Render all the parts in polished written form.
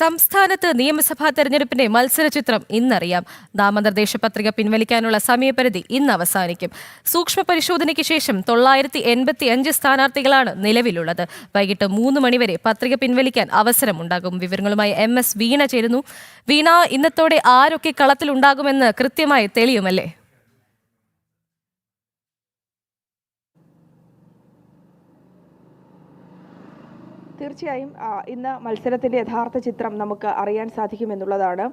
സംസ്ഥാനത്ത് നിയമസഭാ തെരഞ്ഞെടുപ്പിന്റെ മത്സരചിത്രം ഇന്നറിയാം. നാമനിർദ്ദേശ പത്രിക പിൻവലിക്കാനുള്ള സമയപരിധി ഇന്ന് അവസാനിക്കും. സൂക്ഷ്മ പരിശോധനയ്ക്ക് ശേഷം 985 സ്ഥാനാർത്ഥികളാണ് നിലവിലുള്ളത്. വൈകിട്ട് 3 മണിവരെ പത്രിക പിൻവലിക്കാൻ അവസരമുണ്ടാകും. വിവരങ്ങളുമായി MS വീണ ചേരുന്നു. വീണ, ഇന്നത്തോടെ ആരൊക്കെ കളത്തിലുണ്ടാകുമെന്ന് കൃത്യമായി തെളിയുമല്ലേ? തീർച്ചയായും ഇന്ന് മത്സരത്തിൻ്റെ യഥാർത്ഥ ചിത്രം നമുക്ക് അറിയാൻ സാധിക്കുമെന്നുള്ളതാണ്.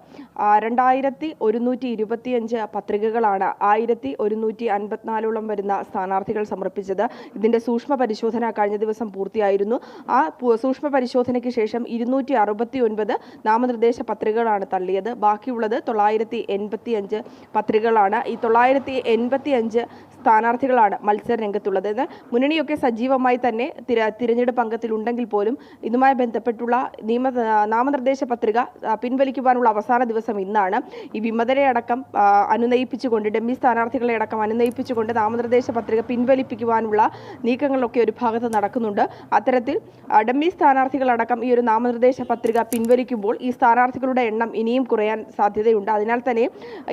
2125 പത്രികകളാണ് 1154 വരുന്ന സ്ഥാനാർത്ഥികൾ സമർപ്പിച്ചത്. ഇതിൻ്റെ സൂക്ഷ്മ പരിശോധന കഴിഞ്ഞ ദിവസം പൂർത്തിയായിരുന്നു. ആ സൂക്ഷ്മ പരിശോധനയ്ക്ക് ശേഷം 269 നാമനിർദ്ദേശ പത്രികകളാണ് തള്ളിയത്. ബാക്കിയുള്ളത് 985 പത്രികകളാണ്. ഈ 985 സ്ഥാനാർത്ഥികളാണ് മത്സര രംഗത്തുള്ളത്. മുന്നണിയൊക്കെ സജീവമായി തന്നെ തിരഞ്ഞെടുപ്പ് അംഗത്തിലുണ്ടെങ്കിൽ പോലും ഇതുമായി ബന്ധപ്പെട്ടുള്ള നാമനിർദ്ദേശ പത്രിക പിൻവലിക്കുവാനുള്ള അവസാന ദിവസം ഇന്നാണ്. ഈ വിമതരെ അടക്കം അനുനയിപ്പിച്ചുകൊണ്ട്, ഡമ്മി സ്ഥാനാർത്ഥികളെ അടക്കം അനുനയിപ്പിച്ചുകൊണ്ട് നാമനിർദ്ദേശ പത്രിക പിൻവലിപ്പിക്കുവാനുള്ള നീക്കങ്ങളൊക്കെ ഒരു ഭാഗത്ത് നടക്കുന്നുണ്ട്. അത്തരത്തിൽ ഡമ്മി സ്ഥാനാർത്ഥികളടക്കം ഈ ഒരു നാമനിർദ്ദേശ പത്രിക പിൻവലിക്കുമ്പോൾ ഈ സ്ഥാനാർത്ഥികളുടെ എണ്ണം ഇനിയും കുറയാൻ സാധ്യതയുണ്ട്. അതിനാൽ തന്നെ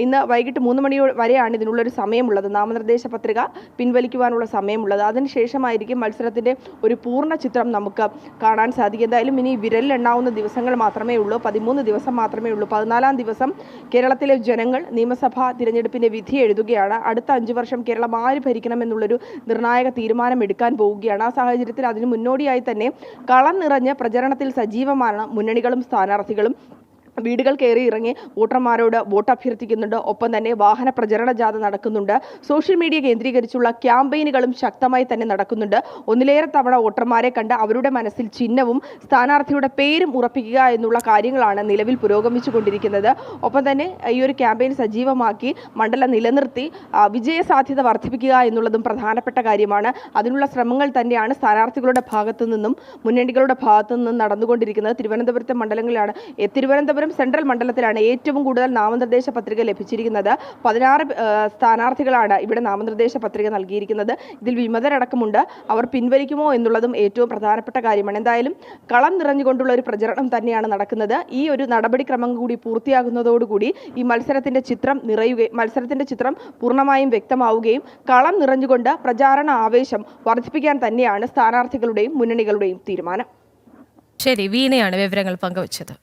ഇന്ന് വൈകിട്ട് 3 മണി വരെയാണ് ഇതിനുള്ളൊരു സമയമുള്ളത്, നാമനിർദ്ദേശ പത്രിക പിൻവലിക്കുവാനുള്ള സമയമുള്ളത്. അതിനുശേഷമായിരിക്കും മത്സരത്തിൻ്റെ ഒരു പൂർണ്ണ ചിത്രം നമുക്ക് കാണാൻ സാധിക്കും. എന്തായാലും ഇനി വിരലിലെണ്ണാവുന്ന ദിവസങ്ങൾ മാത്രമേ ഉള്ളൂ. 13 ദിവസം മാത്രമേ ഉള്ളൂ. 14-ാം ദിവസം കേരളത്തിലെ ജനങ്ങൾ നിയമസഭാ തിരഞ്ഞെടുപ്പിന്റെ വിധി എഴുതുകയാണ്. അടുത്ത 5 വർഷം കേരളം ആര് ഭരിക്കണമെന്നുള്ളൊരു നിർണായക തീരുമാനം എടുക്കാൻ പോവുകയാണ്. ആ സാഹചര്യത്തിൽ അതിന് മുന്നോടിയായി തന്നെ കളം നിറഞ്ഞ് പ്രചരണത്തിൽ സജീവമാണ് മുന്നണികളും സ്ഥാനാർത്ഥികളും. വീടുകൾ കയറി ഇറങ്ങി വോട്ടർമാരോട് വോട്ട് അഭ്യർത്ഥിക്കുന്നുണ്ട്. ഒപ്പം തന്നെ വാഹന പ്രചരണ ജാഥ നടക്കുന്നുണ്ട്. സോഷ്യൽ മീഡിയ കേന്ദ്രീകരിച്ചുള്ള ക്യാമ്പയിനുകളും ശക്തമായി തന്നെ നടക്കുന്നുണ്ട്. ഒന്നിലേറെ തവണ വോട്ടർമാരെ കണ്ട് അവരുടെ മനസ്സിൽ ചിഹ്നവും സ്ഥാനാർത്ഥിയുടെ പേരും ഉറപ്പിക്കുക എന്നുള്ള കാര്യങ്ങളാണ് നിലവിൽ പുരോഗമിച്ചുകൊണ്ടിരിക്കുന്നത്. ഒപ്പം തന്നെ ഈ ഒരു ക്യാമ്പയിൻ സജീവമാക്കി മണ്ഡലം നിലനിർത്തി വിജയസാധ്യത വർദ്ധിപ്പിക്കുക എന്നുള്ളതും പ്രധാനപ്പെട്ട കാര്യമാണ്. അതിനുള്ള ശ്രമങ്ങൾ തന്നെയാണ് സ്ഥാനാർത്ഥികളുടെ ഭാഗത്തു നിന്നും മുന്നണികളുടെ ഭാഗത്തു നിന്നും നടന്നുകൊണ്ടിരിക്കുന്നത്. തിരുവനന്തപുരത്തെ മണ്ഡലങ്ങളിലാണ്. തിരുവനന്തപുരം സെൻട്രൽ മണ്ഡലത്തിലാണ് ഏറ്റവും കൂടുതൽ നാമനിർദ്ദേശ പത്രിക ലഭിച്ചിരിക്കുന്നത്. 16 സ്ഥാനാർത്ഥികളാണ് ഇവിടെ നാമനിർദ്ദേശ പത്രിക നൽകിയിരിക്കുന്നത്. ഇതിൽ വിമതരടക്കമുണ്ട്. അവർ പിൻവലിക്കുമോ എന്നുള്ളതും ഏറ്റവും പ്രധാനപ്പെട്ട കാര്യമാണ്. എന്തായാലും കളം നിറഞ്ഞുകൊണ്ടുള്ള ഒരു പ്രചരണം തന്നെയാണ് നടക്കുന്നത്. ഈ ഒരു നടപടിക്രമം കൂടി പൂർത്തിയാകുന്നതോടുകൂടി ഈ മത്സരത്തിന്റെ ചിത്രം പൂർണ്ണമായും വ്യക്തമാവുകയും കളം നിറഞ്ഞുകൊണ്ട് പ്രചാരണ ആവേശം വർദ്ധിപ്പിക്കാൻ തന്നെയാണ് സ്ഥാനാർത്ഥികളുടെയും മുന്നണികളുടെയും തീരുമാനം. ശരി, വീണയാണ് വിവരങ്ങൾ പങ്കുവച്ചത്.